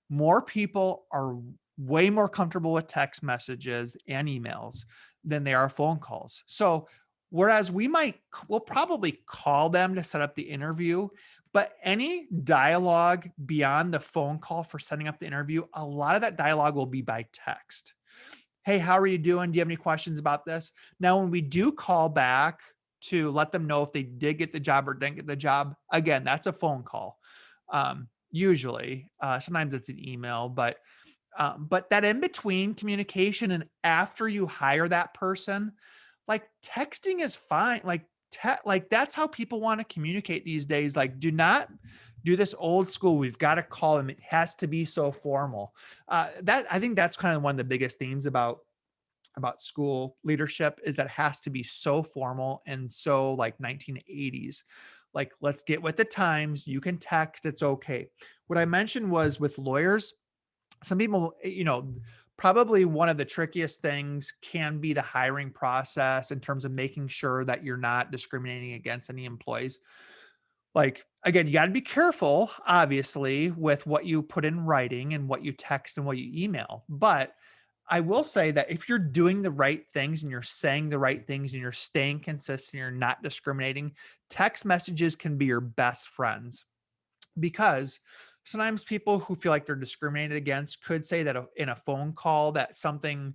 more people are way more comfortable with text messages and emails than they are phone calls. So whereas we'll probably call them to set up the interview, but any dialogue beyond the phone call for setting up the interview, a lot of that dialogue will be by text. Hey, how are you doing? Do you have any questions about this? Now, when we do call back to let them know if they did get the job or didn't get the job, again, that's a phone call. Usually, sometimes it's an email, but that in between communication and after you hire that person, like texting is fine. Like that's how people want to communicate these days. Like, do not do this old school. We've got to call them. It has to be so formal. That I think that's kind of one of the biggest themes about school leadership is that it has to be so formal and so like 1980s. Like, let's get with the times. You can text. It's okay. What I mentioned was with lawyers, some people, probably one of the trickiest things can be the hiring process in terms of making sure that you're not discriminating against any employees. Like, again, you got to be careful, obviously, with what you put in writing and what you text and what you email. But I will say that if you're doing the right things and you're saying the right things and you're staying consistent, you're not discriminating, text messages can be your best friends, because sometimes people who feel like they're discriminated against could say that in a phone call that something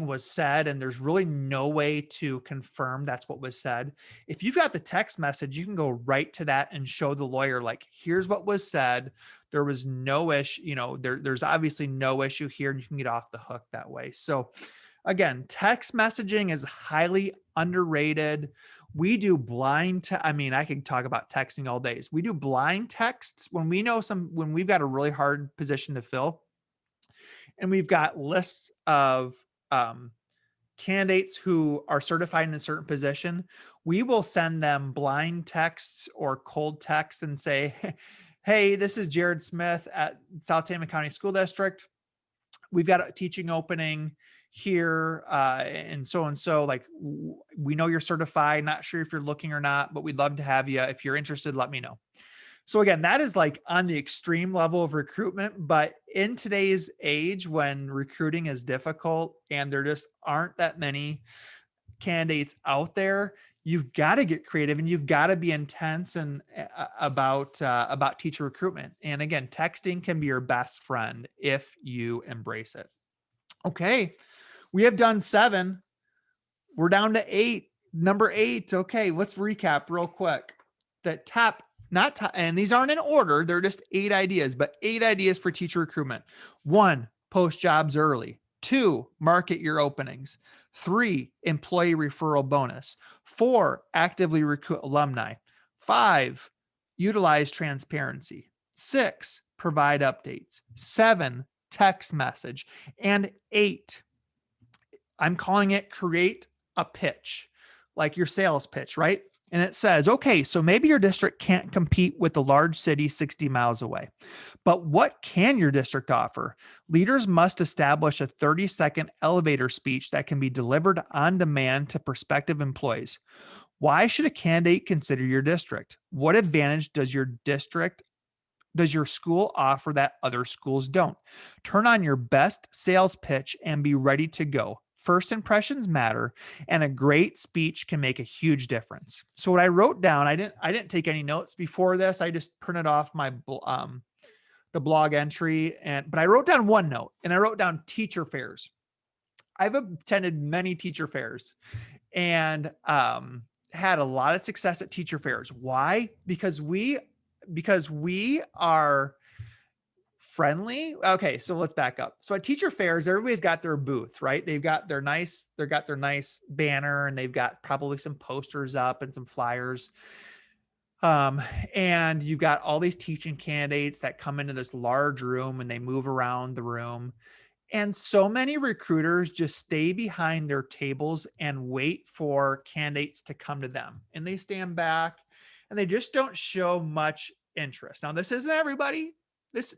was said and there's really no way to confirm that's what was said. If you've got the text message, you can go right to that and show the lawyer, like, here's what was said. There was no issue, there's obviously no issue here, and you can get off the hook that way. So again, text messaging is highly underrated. We do I could talk about texting all days. We do blind texts when when we've got a really hard position to fill and we've got lists of candidates who are certified in a certain position. We will send them blind texts or cold texts and say, hey, this is Jared Smith at South Tama County School District. We've got a teaching opening here, and so. Like, we know you're certified. Not sure if you're looking or not, but we'd love to have you. If you're interested, let me know. So again, that is like on the extreme level of recruitment, but in today's age when recruiting is difficult and there just aren't that many candidates out there, you've got to get creative and you've got to be intense and about teacher recruitment. And again, texting can be your best friend if you embrace it. Okay, we have done 7. We're down to 8. Number 8. Okay, let's recap real quick. And these aren't in order. They're just 8 ideas, but 8 ideas for teacher recruitment. 1, post jobs early. 2, market your openings. 3, employee referral bonus. 4, actively recruit alumni. 5, utilize transparency. 6, provide updates. 7, text message. And 8, I'm calling it create a pitch, like your sales pitch, right? And it says, okay, so maybe your district can't compete with the large city 60 miles away, but what can your district offer? Leaders must establish a 30-second elevator speech that can be delivered on demand to prospective employees. Why should a candidate consider your district? What advantage does your school offer that other schools don't? Turn on your best sales pitch and be ready to go. First impressions matter, and a great speech can make a huge difference. So what I wrote down, I didn't take any notes before this. I just printed off the blog entry, but I wrote down one note, and I wrote down teacher fairs. I've attended many teacher fairs and had a lot of success at teacher fairs. Why? Because we are friendly. Okay, so let's back up. So at teacher fairs, everybody's got their booth, right? They've got their nice banner, and they've got probably some posters up and some flyers. And you've got all these teaching candidates that come into this large room and they move around the room. And so many recruiters just stay behind their tables and wait for candidates to come to them. And they stand back and they just don't show much interest. Now, this isn't everybody,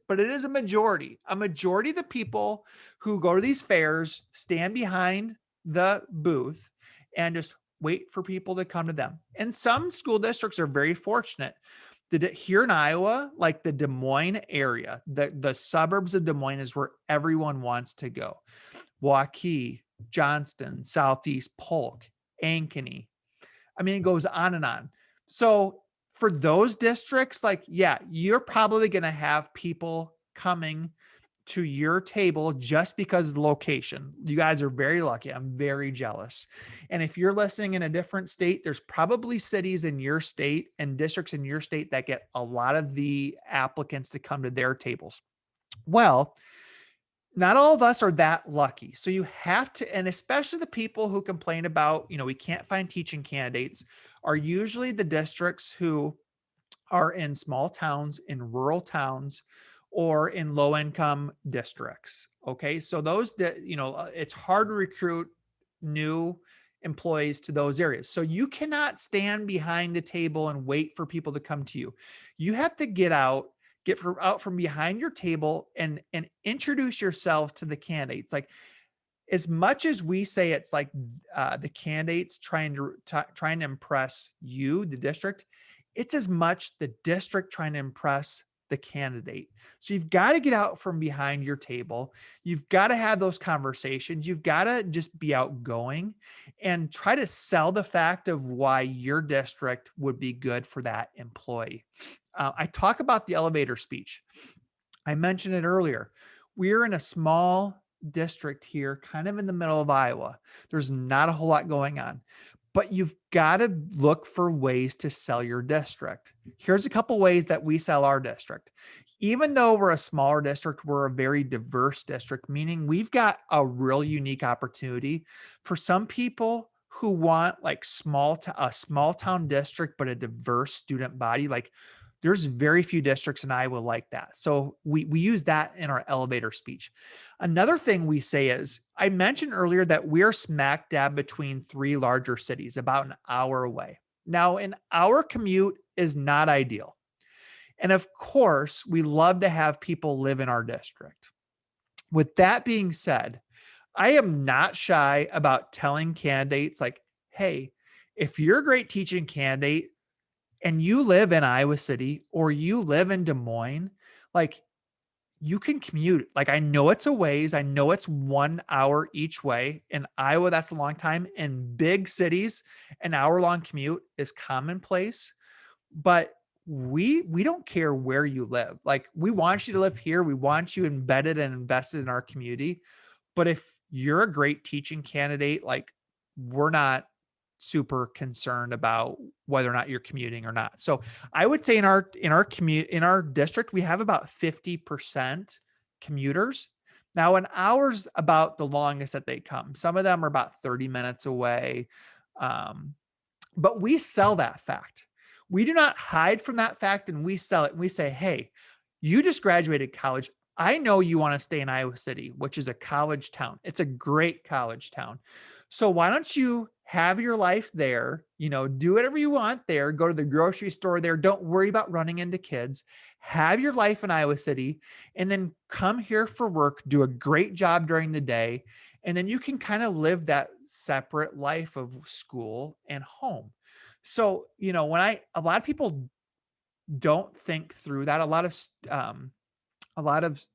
but it is a majority. A majority of the people who go to these fairs stand behind the booth and just wait for people to come to them. And some school districts are very fortunate. Here in Iowa, like the Des Moines area, the suburbs of Des Moines is where everyone wants to go. Waukee, Johnston, Southeast Polk, Ankeny. I mean, it goes on and on. So for those districts, like, yeah, you're probably going to have people coming to your table just because of the location. You guys are very lucky. I'm very jealous. And if you're listening in a different state, there's probably cities in your state and districts in your state that get a lot of the applicants to come to their tables. Well, not all of us are that lucky. So you have to, and especially the people who complain about, we can't find teaching candidates are usually the districts who are in small towns, in rural towns, or in low income districts. Okay. So those, it's hard to recruit new employees to those areas. So you cannot stand behind the table and wait for people to come to you. You have to get out from behind your table and introduce yourselves to the candidates. Like, as much as we say it's like the candidates trying to impress you, the district, it's as much the district trying to impress the candidate. So you've got to get out from behind your table. You've got to have those conversations. You've got to just be outgoing and try to sell the fact of why your district would be good for that employee. I talk about the elevator speech. I mentioned it earlier. We're in a small district here, kind of in the middle of Iowa. There's not a whole lot going on, but you've got to look for ways to sell your district. Here's a couple ways that we sell our district. Even though we're a smaller district, we're a very diverse district, meaning we've got a real unique opportunity for some people who want like a small town district, but a diverse student body. Like, there's very few districts in Iowa like that. So we use that in our elevator speech. Another thing we say is, I mentioned earlier that we're smack dab between 3 larger cities, about an hour away. Now, our commute is not ideal. And of course, we love to have people live in our district. With that being said, I am not shy about telling candidates like, hey, if you're a great teaching candidate, and you live in Iowa City or you live in Des Moines, like, you can commute. Like, I know it's a ways. I know it's 1 hour each way. In Iowa, that's a long time. In big cities, an hour-long commute is commonplace. But we don't care where you live. Like, we want you to live here. We want you embedded and invested in our community. But if you're a great teaching candidate, like, we're not super concerned about whether or not you're commuting or not. So I would say in our district, we have about 50% commuters. Now, an hour's about the longest that they come. Some of them are about 30 minutes away. But we sell that fact. We do not hide from that fact, and we sell it. And we say, hey, you just graduated college. I know you want to stay in Iowa City, which is a college town. It's a great college town. So why don't you have your life there, do whatever you want there, go to the grocery store there. Don't worry about running into kids, have your life in Iowa City, and then come here for work, do a great job during the day. And then you can kind of live that separate life of school and home. So, a lot of people don't think through that. A lot of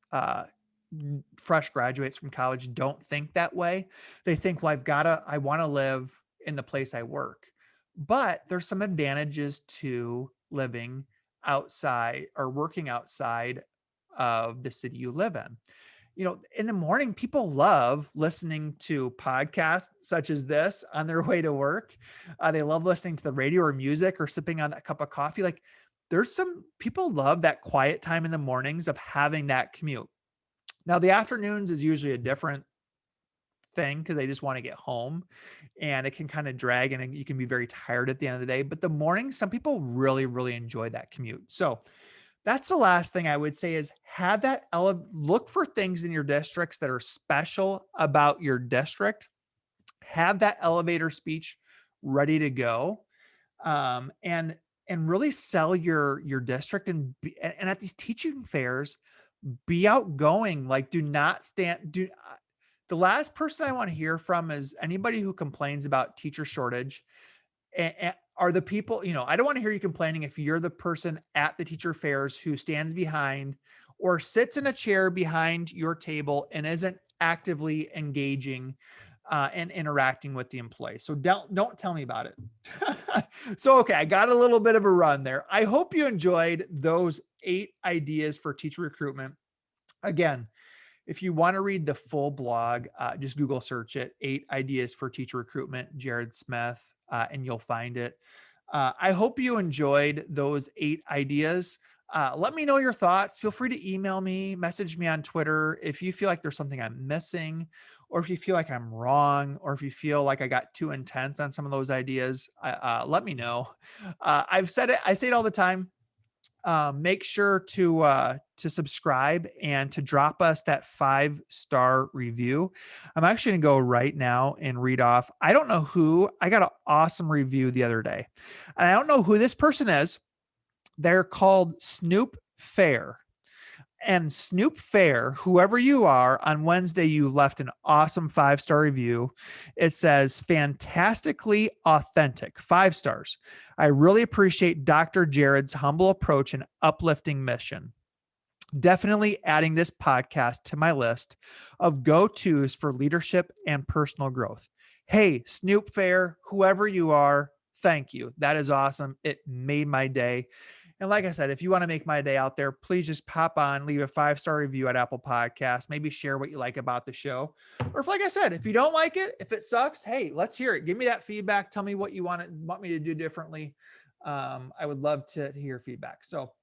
fresh graduates from college don't think that way. They think, well, I want to live in the place I work. But there's some advantages to living outside or working outside of the city you live in. In the morning, people love listening to podcasts such as this on their way to work. They love listening to the radio or music or sipping on that cup of coffee. Like, there's some people love that quiet time in the mornings of having that commute. Now, the afternoons is usually a different thing because they just want to get home, and it can kind of drag and you can be very tired at the end of the day. But the morning, some people really, really enjoy that commute. So that's the last thing I would say is have that look for things in your districts that are special about your district. Have that elevator speech ready to go. And and really sell your district, and at these teaching fairs, be outgoing. Like, do not stand. The last person I want to hear from is anybody who complains about teacher shortage. Are the people, I don't want to hear you complaining if you're the person at the teacher fairs who stands behind or sits in a chair behind your table and isn't actively engaging and interacting with the employee. So don't tell me about it. So, okay, I got a little bit of a run there. I hope you enjoyed those 8 ideas for teacher recruitment. Again, if you want to read the full blog, just Google search it, 8 Ideas for Teacher Recruitment, Jared Smith, and you'll find it. I hope you enjoyed those 8 ideas. Let me know your thoughts. Feel free to email me, message me on Twitter if you feel like there's something I'm missing, or if you feel like I'm wrong, or if you feel like I got too intense on some of those ideas. Let me know. I've said it. I say it all the time. Make sure to subscribe and to drop us that 5-star review. I'm actually going to go right now and read off. I don't know who. I got an awesome review the other day, and I don't know who this person is. They're called Snoop Fair. And Snoop Fair, whoever you are, on Wednesday, you left an awesome 5-star review. It says, fantastically authentic, 5 stars. I really appreciate Dr. Jared's humble approach and uplifting mission. Definitely adding this podcast to my list of go-tos for leadership and personal growth. Hey, Snoop Fair, whoever you are, thank you. That is awesome. It made my day. And like I said, if you want to make my day out there, please just pop on, leave a 5-star review at Apple Podcasts, maybe share what you like about the show. Or if, like I said, if you don't like it, if it sucks, hey, let's hear it. Give me that feedback. Tell me what you want me to do differently. I would love to hear feedback. So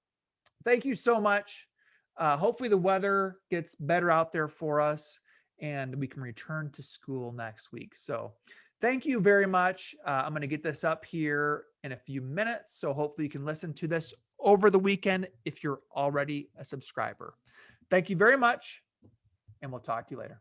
thank you so much. Hopefully the weather gets better out there for us and we can return to school next week. So thank you very much. I'm going to get this up here in a few minutes. So hopefully you can listen to this over the weekend if you're already a subscriber. Thank you very much, and we'll talk to you later.